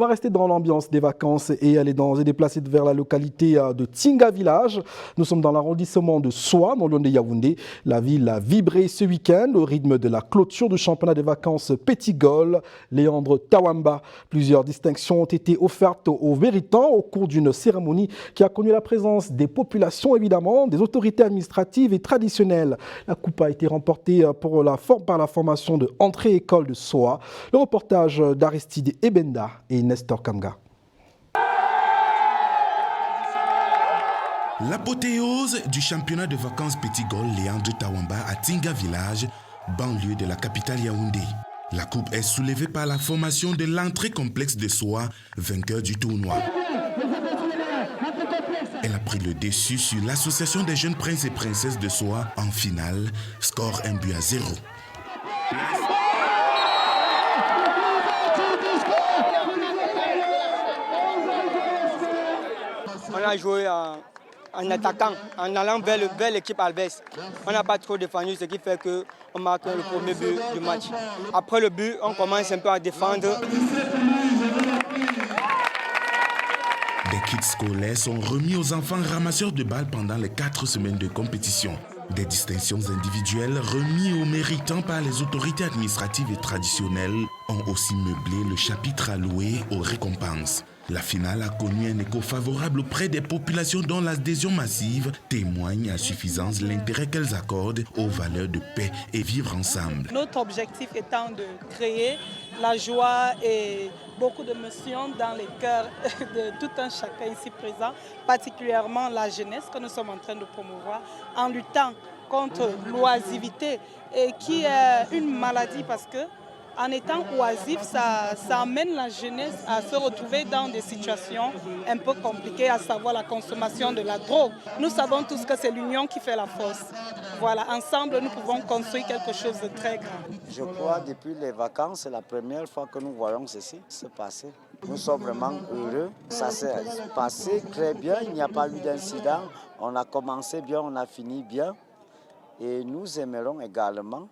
On va rester dans l'ambiance des vacances et aller se déplacer vers la localité de Tinga Village. Nous sommes dans l'arrondissement de Soa, dans l'Yonde Yaoundé. La ville a vibré ce week-end au rythme de la clôture du championnat des vacances Petit Gol, Léandre Tawamba. Plusieurs distinctions ont été offertes aux méritants au cours d'une cérémonie qui a connu la présence des populations, évidemment, des autorités administratives et traditionnelles. La coupe a été remportée par la formation de Entrée École de Soa. Le reportage d'Aristide Ebenda et Nestor Kamga. L'apothéose du championnat de vacances Petit Gol Léandre Tawamba à Tinga Village, banlieue de la capitale Yaoundé. La coupe est soulevée par la formation de l'entrée complexe de Soa, vainqueur du tournoi. Elle a pris le dessus sur l'association des jeunes princes et princesses de Soa en finale, score 1-0. On a joué en attaquant, en allant vers l'équipe adverse. On n'a pas trop défendu, ce qui fait qu'on marque le premier but du match. Après le but, on commence un peu à défendre. Des kits scolaires sont remis aux enfants ramasseurs de balles pendant les 4 semaines de compétition. Des distinctions individuelles remises aux méritants par les autorités administratives et traditionnelles ont aussi meublé le chapitre alloué aux récompenses. La finale a connu un écho favorable auprès des populations dont l'adhésion massive témoigne à suffisance l'intérêt qu'elles accordent aux valeurs de paix et vivre ensemble. Notre objectif étant de créer la joie et beaucoup d'émotions dans les cœurs de tout un chacun ici présent, particulièrement la jeunesse que nous sommes en train de promouvoir en luttant contre l'oisiveté et qui est une maladie parce que en étant oisif, ça amène la jeunesse à se retrouver dans des situations un peu compliquées, à savoir la consommation de la drogue. Nous savons tous que c'est l'union qui fait la force. Voilà, ensemble, nous pouvons construire quelque chose de très grand. Je crois que depuis les vacances, c'est la première fois que nous voyons ceci se passer. Nous sommes vraiment heureux. Ça s'est passé très bien, il n'y a pas eu d'incident. On a commencé bien, on a fini bien. Et nous aimerons également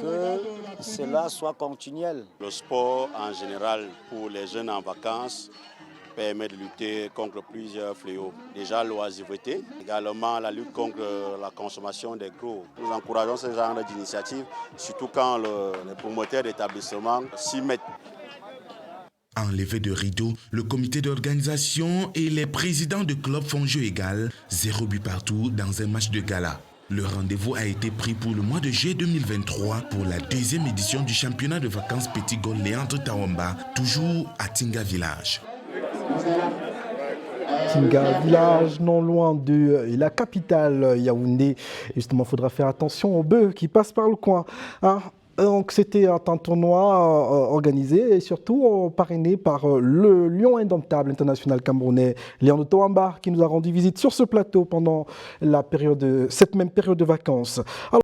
que cela soit continuel. Le sport en général pour les jeunes en vacances permet de lutter contre plusieurs fléaux. Déjà l'oisiveté, également la lutte contre la consommation des gros. Nous encourageons ce genre d'initiative, surtout quand les promoteurs d'établissements s'y mettent. Enlevé de rideau, le comité d'organisation et les présidents de clubs font jeu égal, 0 but partout dans un match de gala. Le rendez-vous a été pris pour le mois de juillet 2023 pour la 2e édition du championnat de vacances Petit Gol Léandre Tawamba, toujours à Tinga Village. Tinga Village, non loin de la capitale Yaoundé. Justement, il faudra faire attention aux bœufs qui passent par le coin. Donc c'était un tournoi organisé et surtout parrainé par le lion indomptable international camerounais Léandre Tawamba qui nous a rendu visite sur ce plateau pendant cette même période de vacances.